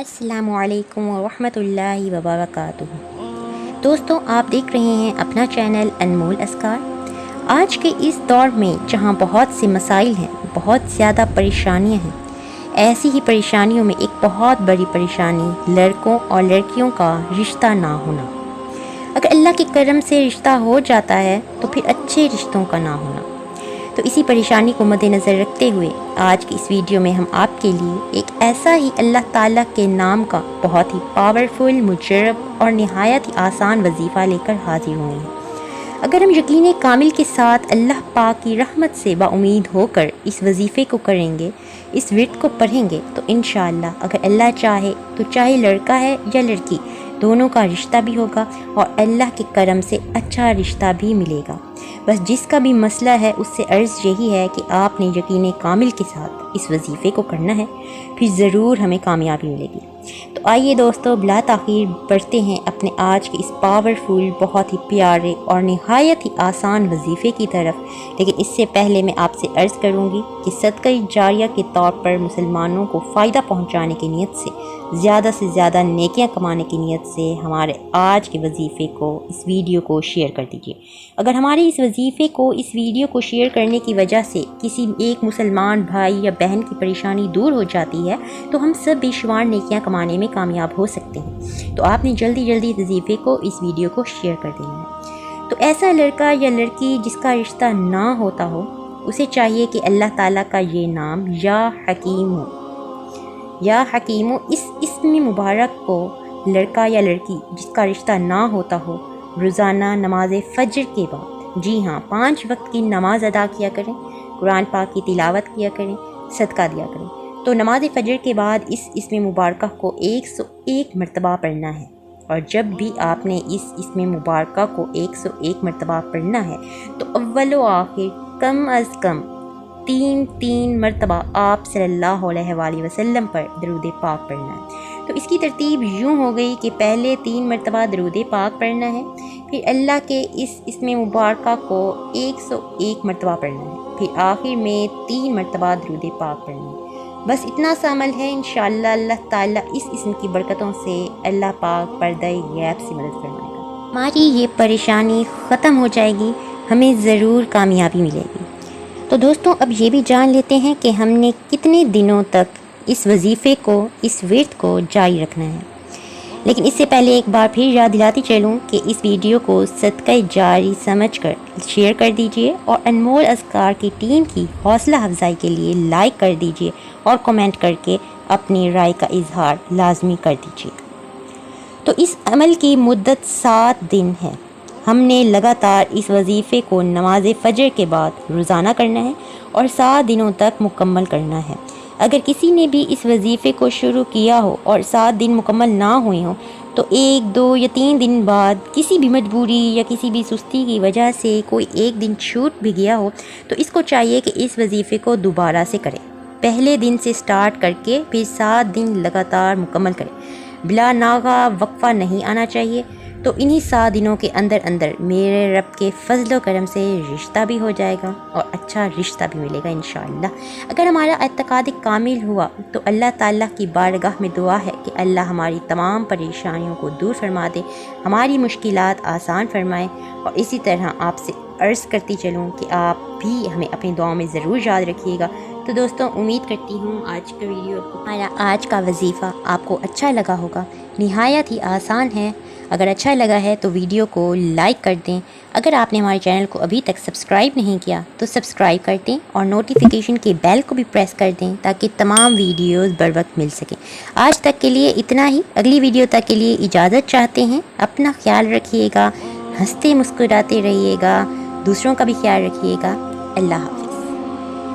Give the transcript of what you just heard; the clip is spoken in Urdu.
السلام علیکم ورحمۃ اللہ وبرکاتہ۔ دوستوں، آپ دیکھ رہے ہیں اپنا چینل انمول اذکار۔ آج کے اس دور میں جہاں بہت سے مسائل ہیں، بہت زیادہ پریشانیاں ہیں، ایسی ہی پریشانیوں میں ایک بہت بڑی پریشانی لڑکوں اور لڑکیوں کا رشتہ نہ ہونا۔ اگر اللہ کے کرم سے رشتہ ہو جاتا ہے تو پھر اچھے رشتوں کا نہ ہونا۔ تو اسی پریشانی کو مد نظر رکھتے ہوئے آج کی اس ویڈیو میں ہم آپ کے لیے ایک ایسا ہی اللہ تعالیٰ کے نام کا بہت ہی پاورفل، مجرب اور نہایت ہی آسان وظیفہ لے کر حاضر ہوئے ہیں۔ اگر ہم یقین کامل کے ساتھ اللہ پاک کی رحمت سے باامید ہو کر اس وظیفے کو کریں گے، اس ورد کو پڑھیں گے، تو انشاءاللہ اگر اللہ چاہے تو چاہے لڑکا ہے یا لڑکی، دونوں کا رشتہ بھی ہوگا اور اللہ کے کرم سے اچھا رشتہ بھی ملے گا۔ بس جس کا بھی مسئلہ ہے اس سے عرض یہی ہے کہ آپ نے یقین کامل کے ساتھ اس وظیفے کو کرنا ہے، پھر ضرور ہمیں کامیابی ملے گی۔ تو آئیے دوستو، بلا تاخیر بڑھتے ہیں اپنے آج کے اس پاورفل، بہت ہی پیارے اور نہایت ہی آسان وظیفے کی طرف۔ لیکن اس سے پہلے میں آپ سے عرض کروں گی کہ صدقہ جاریہ کے طور پر مسلمانوں کو فائدہ پہنچانے کی نیت سے زیادہ نیکیاں کمانے کی نیت سے ہمارے آج کے وظیفے کو، اس ویڈیو کو شیئر کر دیجیے۔ اگر ہمارے اس وظیفے کو، اس ویڈیو کو شیئر کرنے کی وجہ سے کسی ایک مسلمان بھائی یا بہن کی پریشانی دور ہو جاتی ہے تو ہم سب بے شمار نیکیاں کمانے میں کامیاب ہو سکتے ہیں۔ تو آپ نے جلدی وظیفے کو، اس ویڈیو کو شیئر کر دینا ہے۔ تو ایسا لڑکا یا لڑکی جس کا رشتہ نہ ہوتا ہو، اسے چاہیے کہ اللہ تعالیٰ کا یہ نام یا حکیم ہو، اس اسم مبارک کو لڑکا یا لڑکی جس کا رشتہ نہ ہوتا ہو روزانہ نماز فجر کے بعد، جی ہاں، 5 وقت کی نماز ادا کیا کریں، قرآن پاک کی تلاوت کیا کریں، صدقہ دیا کریں۔ تو نماز فجر کے بعد اس اسم مبارکہ کو 101 مرتبہ پڑھنا ہے، اور جب بھی آپ نے اس اسم مبارکہ کو 101 مرتبہ پڑھنا ہے تو اول و آخر کم از کم 3 مرتبہ آپ صلی اللہ علیہ وآلہ وسلم پر درود پاک پڑھنا ہے۔ تو اس کی ترتیب یوں ہو گئی کہ پہلے 3 مرتبہ درود پاک پڑھنا ہے، پھر اللہ کے اس اسم مبارکہ کو 101 مرتبہ پڑھنا ہے، پھر آخر میں 3 مرتبہ درود پاک پڑھنا ہے۔ بس اتنا سا عمل ہے، انشاءاللہ اللہ تعالیٰ اس اسم کی برکتوں سے اللہ پاک پردہ غیب سے مدد فرمائے گا، ہماری یہ پریشانی ختم ہو جائے گی، ہمیں ضرور کامیابی ملے گی۔ تو دوستوں، اب یہ بھی جان لیتے ہیں کہ ہم نے کتنے دنوں تک اس وظیفے کو، اس ورد کو جاری رکھنا ہے۔ لیکن اس سے پہلے ایک بار پھر یاد دلاتی چلوں کہ اس ویڈیو کو صدقہ جاری سمجھ کر شیئر کر دیجئے اور انمول اذکار کی ٹیم کی حوصلہ افزائی کے لیے لائک کر دیجئے اور کمنٹ کر کے اپنی رائے کا اظہار لازمی کر دیجئے۔ تو اس عمل کی مدت 7 دن ہے۔ ہم نے لگاتار اس وظیفے کو نماز فجر کے بعد روزانہ کرنا ہے اور 7 دنوں تک مکمل کرنا ہے۔ اگر کسی نے بھی اس وظیفے کو شروع کیا ہو اور 7 دن مکمل نہ ہوئے ہوں تو 1، 2 یا 3 دن بعد کسی بھی مجبوری یا کسی بھی سستی کی وجہ سے کوئی ایک دن چھوٹ بھی گیا ہو تو اس کو چاہیے کہ اس وظیفے کو دوبارہ سے کرے، پہلے دن سے سٹارٹ کر کے پھر 7 دن لگاتار مکمل کرے، بلا ناغہ وقفہ نہیں آنا چاہیے۔ تو انہی 7 دنوں کے اندر میرے رب کے فضل و کرم سے رشتہ بھی ہو جائے گا اور اچھا رشتہ بھی ملے گا انشاءاللہ۔ اگر ہمارا اعتقاد کامل ہوا تو اللہ تعالیٰ کی بارگاہ میں دعا ہے کہ اللہ ہماری تمام پریشانیوں کو دور فرما دے، ہماری مشکلات آسان فرمائے۔ اور اسی طرح آپ سے عرض کرتی چلوں کہ آپ بھی ہمیں اپنی دعاؤں میں ضرور یاد رکھیے گا۔ تو دوستوں، امید کرتی ہوں آج کا ویڈیو، ہمارا آج کا وظیفہ آپ کو اچھا لگا ہوگا۔ نہایت ہی آسان ہے۔ اگر اچھا لگا ہے تو ویڈیو کو لائک کر دیں۔ اگر آپ نے ہمارے چینل کو ابھی تک سبسکرائب نہیں کیا تو سبسکرائب کر دیں اور نوٹیفیکیشن کے بیل کو بھی پریس کر دیں تاکہ تمام ویڈیوز بر وقت مل سکیں۔ آج تک کے لیے اتنا ہی، اگلی ویڈیو تک کے لیے اجازت چاہتے ہیں۔ اپنا خیال رکھیے گا، ہنستے مسکراتے رہیے گا، دوسروں کا بھی خیال رکھیے گا۔ اللہ حافظ۔